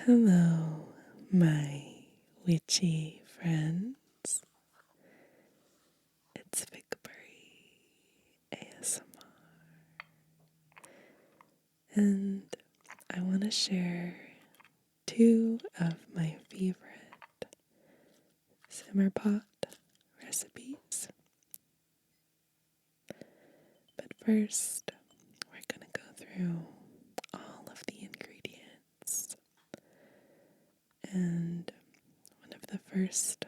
Hello, my witchy friends. It's Victory ASMR, and I want to share two of my favorite simmer pot recipes. But first, we're going to go through all of the ingredients. And one of the first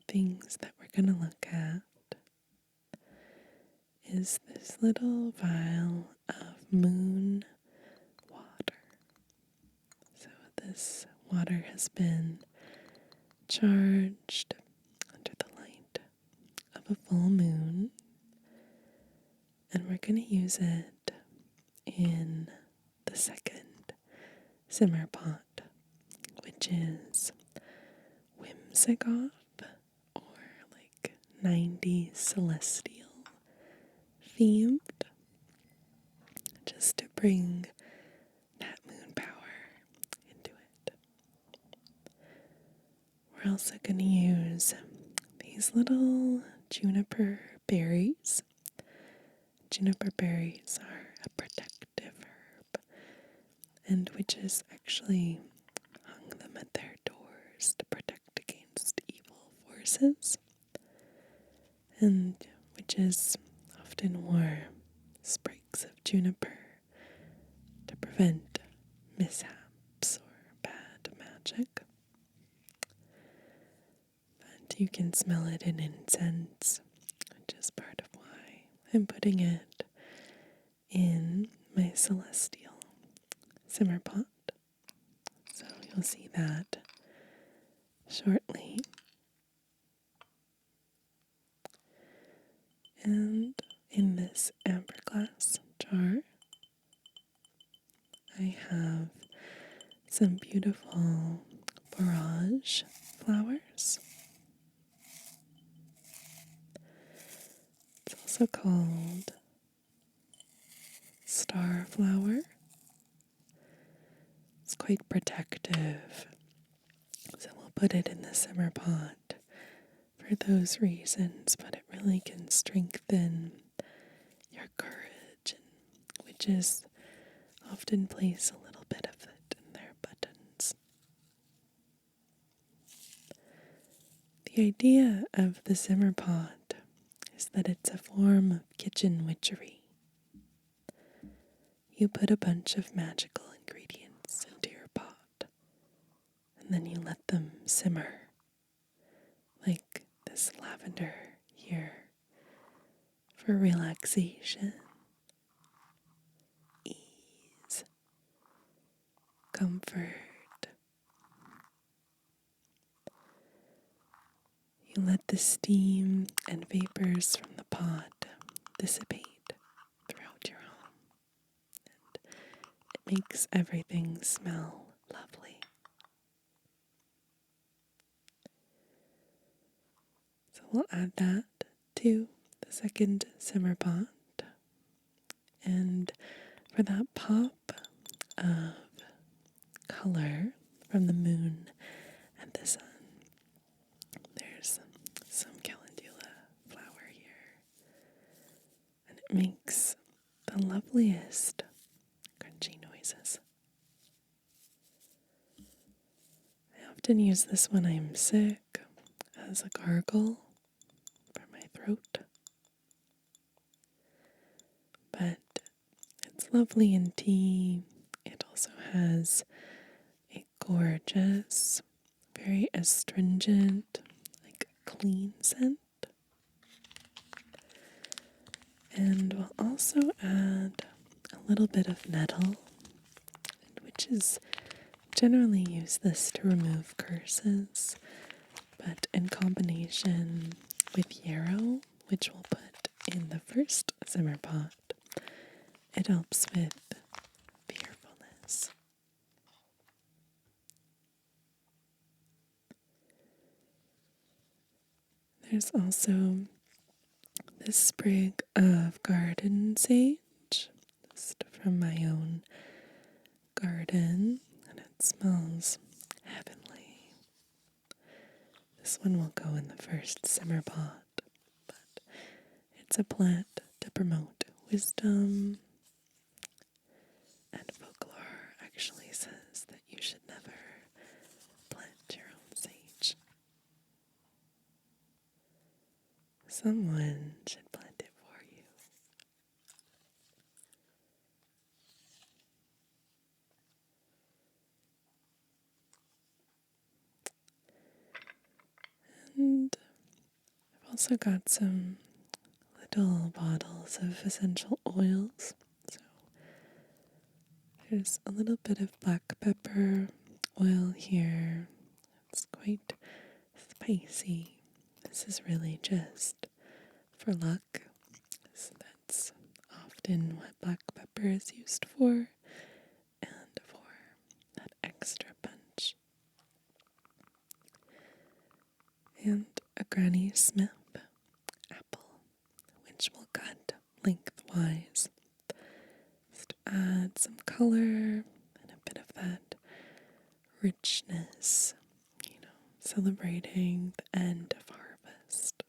things that we're going to look at is this little vial of moon water. So this water has been charged under the light of a full moon, and we're going to use it in the second simmer pot, which is Whimsigoth, or like 90s celestial themed, just to bring that moon power into it. We're also going to use these little juniper berries. Juniper berries are a protective herb, and witches actually hung them at their doors to protect against evil forces. And witches often wore sprigs of juniper to prevent mishaps or bad magic. But you can smell it in incense, which is part of why I'm putting it in my celestial simmer pot. So you'll see that shortly. And in this amber glass jar, I have some beautiful borage flowers. It's also called star flower. It's quite protective, so we'll put it in the simmer pot for those reasons, but it really can strengthen your courage, and witches often place a little bit of it in their buttons. The idea of the simmer pot is that it's a form of kitchen witchery. You put a bunch of magical ingredients into your pot, and then you let them simmer, like this lavender here, for relaxation, ease, comfort. You let the steam and vapors from the pot dissipate throughout your home, and it makes everything smell lovely. So we'll add that to the second simmer pot, and for that pop of color from the moon and the sun, there's some calendula flower here, and it makes the loveliest crunchy noises. I often use this when I'm sick as a gargle for my throat, but it's lovely in tea. It also has a gorgeous, very astringent, like clean scent. And we'll also add a little bit of nettle, which is generally use this to remove curses, but in combination with yarrow, which we'll put in the first simmer pot, it helps with fearfulness. There's also this sprig of garden sage, just from my own garden, and It smells heavenly. This one will go in the first simmer pot, but it's a plant to promote wisdom, and folklore actually says that you should never plant your own sage. Someone should plant it for you. And I've also got some little bottles of essential oils. So there's a little bit of black pepper oil here. It's quite spicy. This is really just for luck. So that's often what black pepper is used for, and for that extra punch. And a Granny Smith apple, which we'll cut lengthwise, just to add some color and a bit of that richness, celebrating the end of harvest,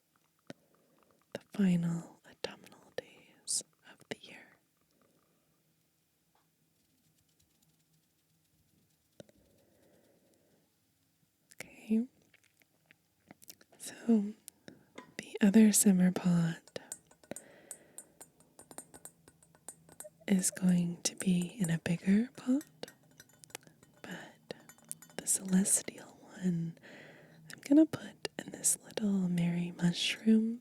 the final autumnal days of the year. Okay, so the other simmer pot is going to be in a bigger pot, but the celestial one I'm gonna put in this little Mary mushroom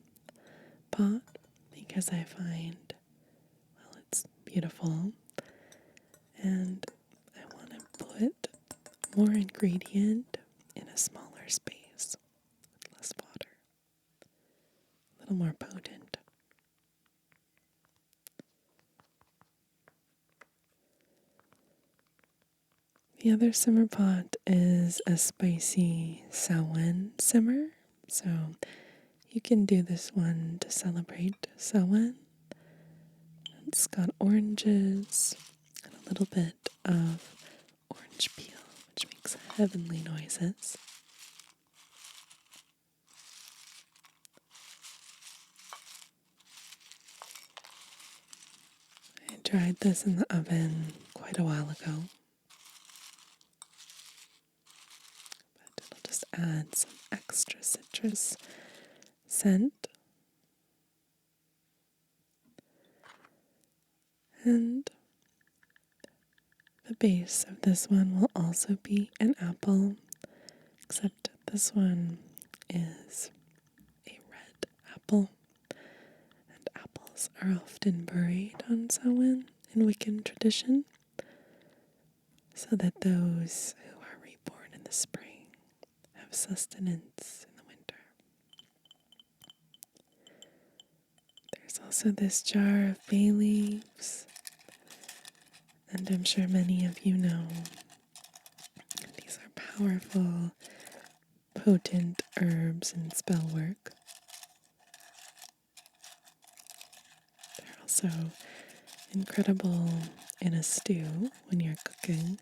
pot because I find, well, it's beautiful, and I want to put more ingredient in a smaller space with less water, a little more potent. The other simmer pot is a Spicy Samhain simmer, so you can do this one to celebrate Samhain. It's got oranges and a little bit of orange peel, which makes heavenly noises. I tried this in the oven quite a while ago, but it'll just add some extra citrus scent. And the base of this one will also be an apple, except this one is a red apple, and apples are often buried on Samhain in Wiccan tradition, so that those who are reborn in the spring have sustenance in the winter. There's also this jar of bay leaves, and I'm sure many of you know these are powerful, potent herbs and spell work. They're also incredible in a stew when you're cooking.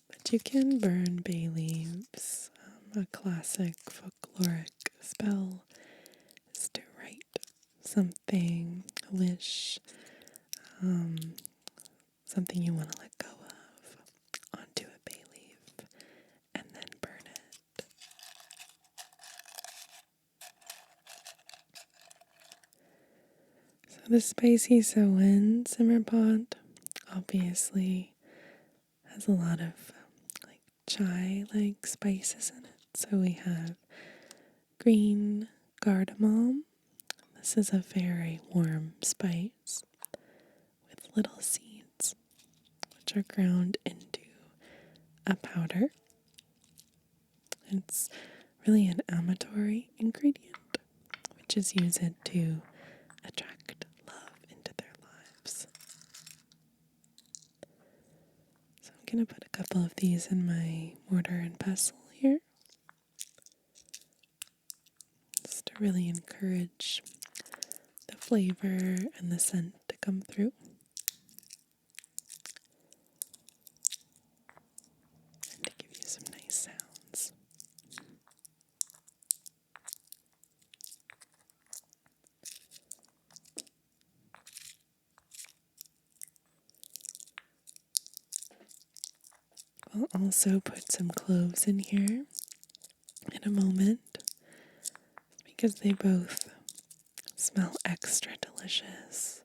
But you can burn bay leaves. A classic folkloric spell is to write something, a wish, something you want to let go of onto a bay leaf and then burn it. So the Spicy Samhain simmer pot obviously has a lot of chai-like spices in it. So we have green cardamom. This is a very warm spice with little seeds, which are ground into a powder. It's really an amatory ingredient, witches use it to attract love into their lives. So I'm going to put a couple of these in my mortar and pestle here, just to really encourage the flavor and the scent to come through. I'll also put some cloves in here in a moment because they both smell extra delicious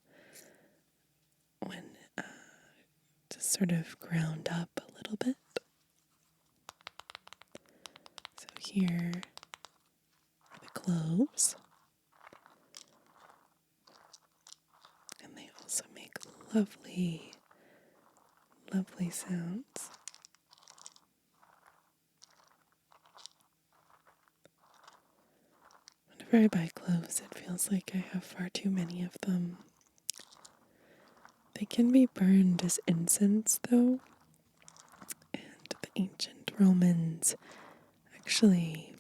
when just sort of ground up a little bit. So here are the cloves, and they also make lovely, lovely sounds. Whenever I buy cloves, it feels like I have far too many of them. They can be burned as incense, though, and the ancient Romans actually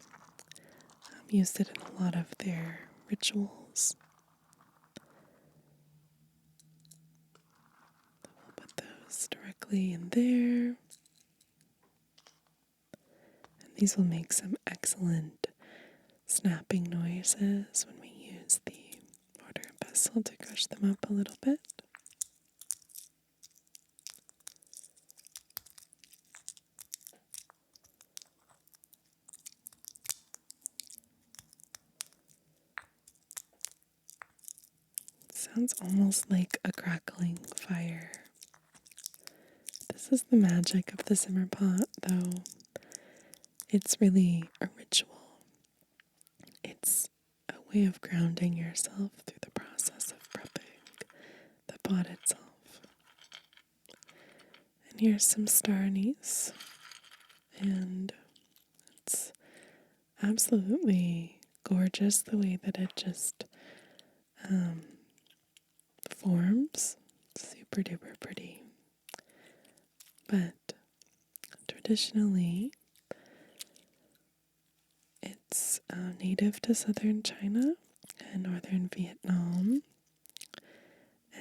used it in a lot of their rituals. We'll put those directly in there. And these will make some excellent snapping noises when we use the mortar and pestle to crush them up a little bit. It sounds almost like a crackling fire. This is the magic of the simmer pot, though. It's really a ritual. It's a way of grounding yourself through the process of prepping the pot itself. And here's some star anise, and it's absolutely gorgeous the way that it just forms. Super duper pretty. But traditionally, it's native to southern China and northern Vietnam,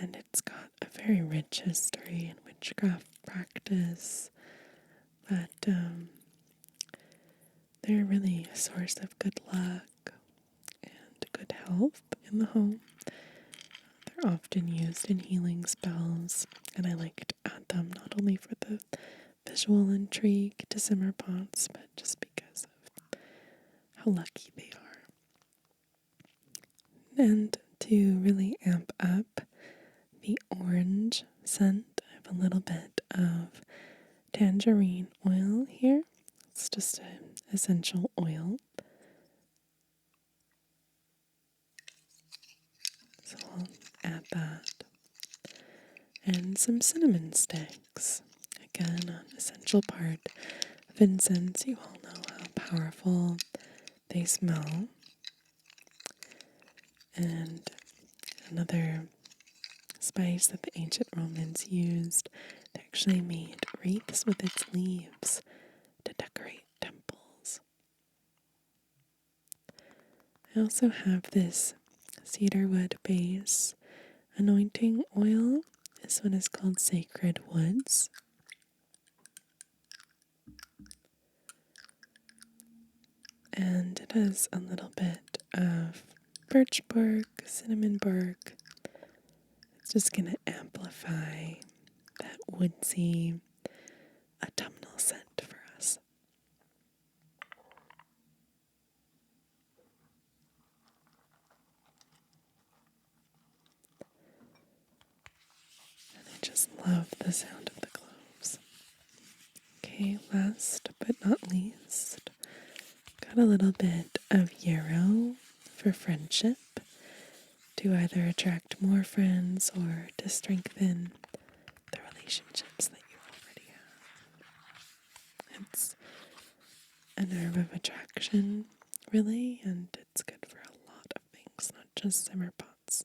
and it's got a very rich history in witchcraft practice, but they're really a source of good luck and good health in the home. They're often used in healing spells, and I like to add them not only for the visual intrigue to simmer pots, but just because of how lucky they are. And to really amp up the orange scent, I have a little bit of tangerine oil here. It's just an essential oil. So I'll add that. And some cinnamon sticks. Again, an essential part of incense. You all know how powerful they smell. And another spice that the ancient Romans used, they actually made wreaths with its leaves to decorate temples. I also have this cedarwood base anointing oil. This one is called Sacred Woods. And it has a little bit of birch bark, cinnamon bark. It's just going to amplify that woodsy autumnal scent for us. And I just love the sound of the cloves. Okay, last but not least, got a little bit of yarrow for friendship, to either attract more friends or to strengthen the relationships that you already have. It's an herb of attraction, really, and it's good for a lot of things, not just simmer pots.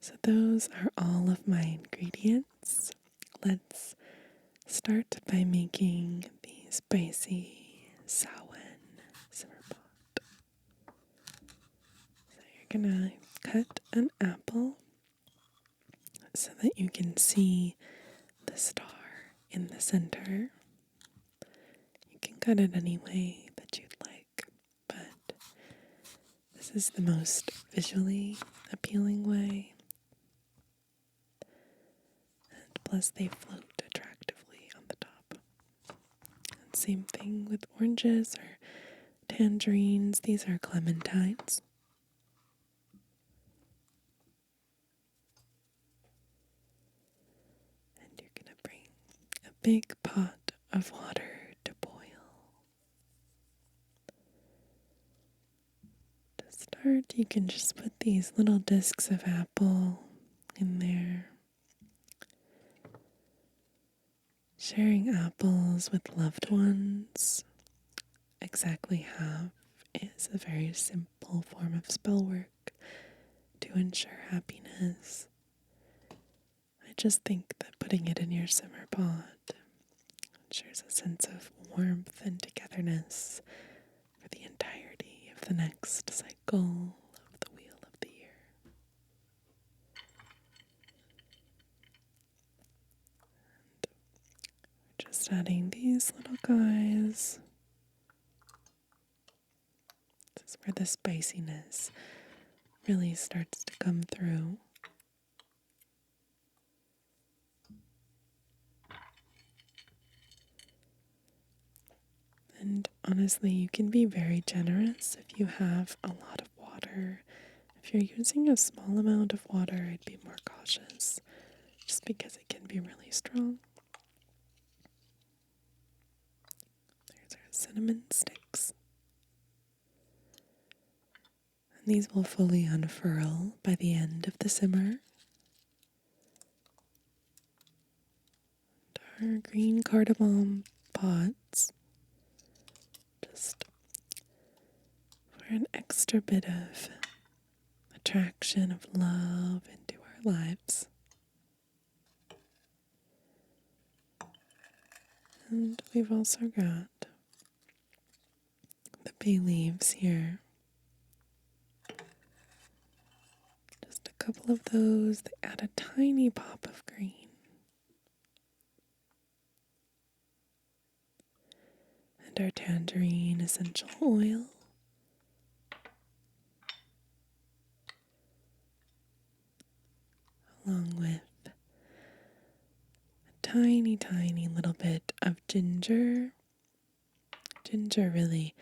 So those are all of my ingredients. Let's start by making the Spicy Samhain simmer pot. So you're gonna cut an apple so that you can see the star in the center. You can cut it any way that you'd like, but this is the most visually appealing way. And plus they float same thing with oranges or tangerines. These are clementines. And you're going to bring a big pot of water to boil. To start, you can just put these little discs of apple in there. Sharing apples with loved ones, exactly half, is a very simple form of spell work to ensure happiness. I just think that putting it in your simmer pot ensures a sense of warmth and togetherness for the entirety of the next cycle of the Wheel of the Year. And just adding these little guys. This is where the spiciness really starts to come through. And honestly, you can be very generous if you have a lot of water. If you're using a small amount of water, I'd be more cautious, just because it can be really strong. There's our cinnamon sticks. And these will fully unfurl by the end of the simmer. And our green cardamom pods, just for an extra bit of attraction of love into our lives. And we've also got the bay leaves here. Just a couple of those that add a tiny pop of green. And our tangerine essential oil. Along with a tiny, tiny little bit of ginger. Ginger really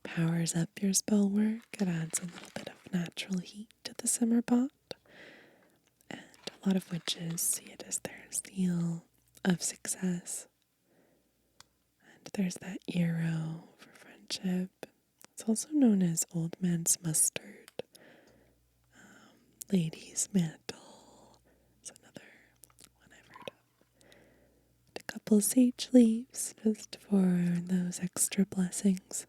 powers up your spell work. It adds a little bit of natural heat to the simmer pot. And a lot of witches see it as their seal of success. And there's that arrow for friendship. It's also known as old man's mustard, lady's mantle. It's another one I've heard of. And a couple sage leaves just for those extra blessings.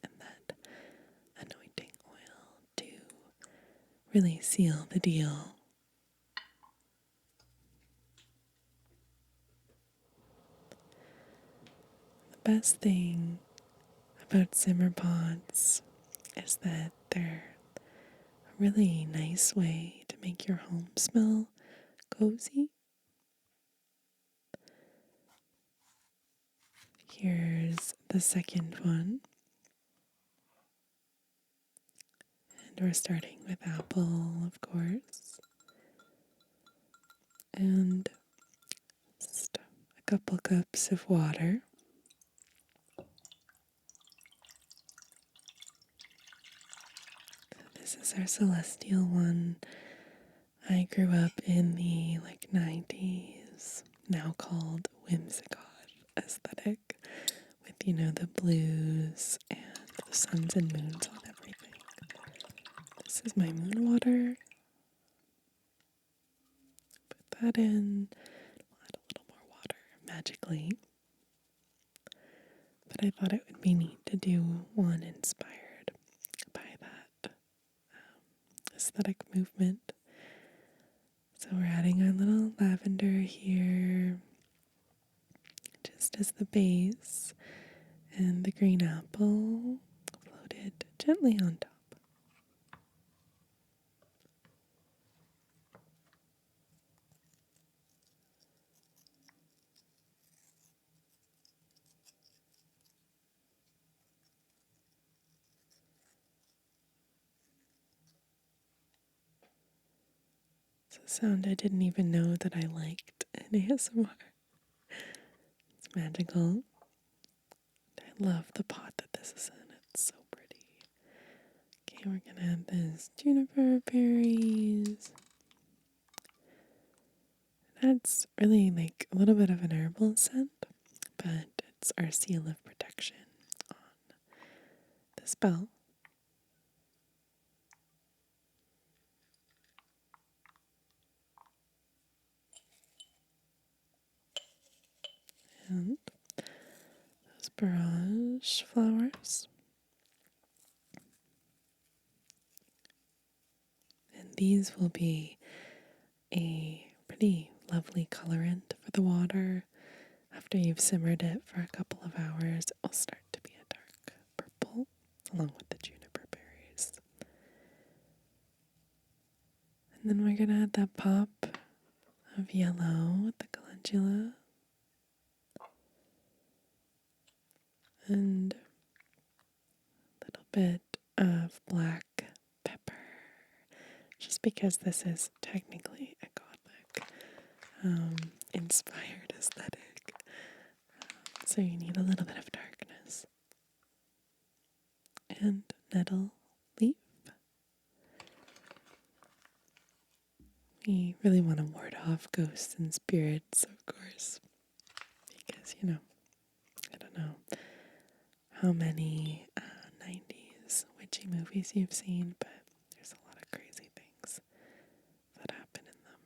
And that anointing oil to really seal the deal. The best thing about simmer pots is that they're a really nice way to make your home smell cozy. Here's the second one. And we're starting with apple, of course. And just a couple cups of water. This is our celestial one. I grew up in the 90s, now called Whimsigoth aesthetic, with the blues and the suns and moons on everything. This is my moon water. Put that in. We'll add a little more water magically. But I thought it would be neat to do one inspired by that aesthetic movement. So we're adding our little lavender here, just as the base, and the green apple floated gently on top. It's a sound I didn't even know that I liked in ASMR. It's magical. I love the pot that this is in. It's so pretty. Okay, we're gonna add this juniper berries. That's really like a little bit of an herbal scent, but it's our seal of protection on the spell. And those borage flowers. And these will be a pretty lovely colorant for the water. After you've simmered it for a couple of hours, it will start to be a dark purple along with the juniper berries. And then we're going to add that pop of yellow with the calendula. And a little bit of black pepper. Just because this is technically a gothic inspired aesthetic. So you need a little bit of darkness. And nettle leaf. We really want to ward off ghosts and spirits, of course. Because, I don't know how many 90s witchy movies you've seen, but there's a lot of crazy things that happen in them.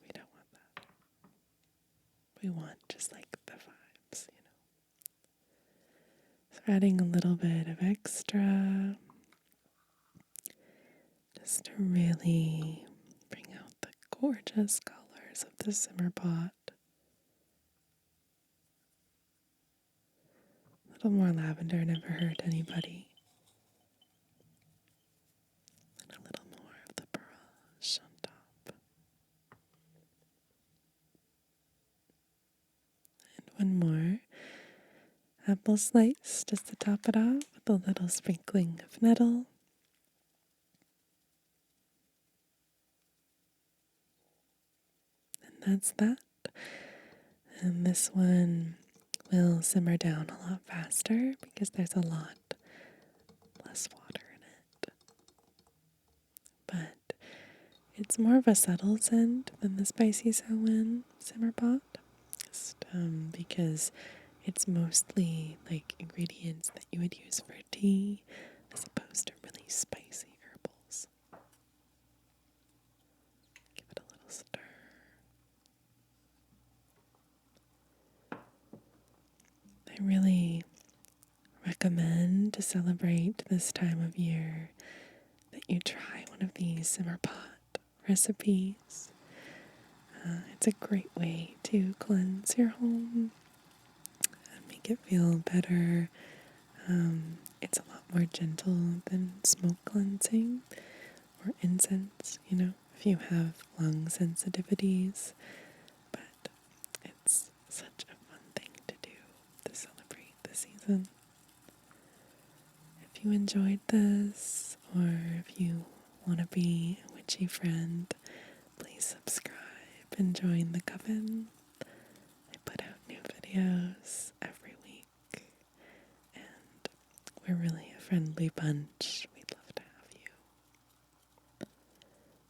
We don't want that. We want just like the vibes, So adding a little bit of extra just to really bring out the gorgeous colors of the simmer pot. A little more lavender never hurt anybody. And a little more of the borage on top. And one more apple slice just to top it off with a little sprinkling of nettle. And that's that. And this one will simmer down a lot faster because there's a lot less water in it. But it's more of a subtle scent than the Spicy Samhain simmer pot. Just because it's mostly like ingredients that you would use for tea as opposed to really spicy herbals. Give it a little stir. I really recommend to celebrate this time of year that you try one of these simmer pot recipes. It's a great way to cleanse your home and make it feel better. It's a lot more gentle than smoke cleansing or incense, if you have lung sensitivities. But it's such a fun thing to do to celebrate the season. If you enjoyed this, or if you want to be a witchy friend, please subscribe and join the coven. I put out new videos every week, and we're really a friendly bunch. We'd love to have you.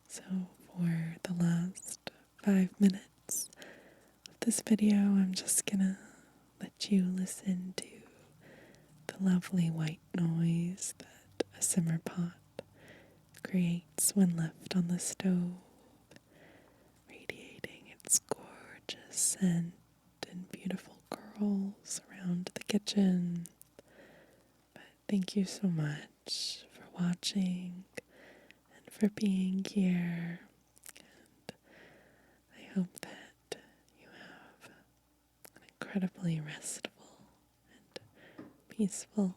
So for the last 5 minutes of this video, I'm just gonna let you listen to the lovely white noise that a simmer pot creates when left on the stove, radiating its gorgeous scent and beautiful curls around the kitchen. But thank you so much for watching and for being here. And I hope that you have an incredibly restful and peaceful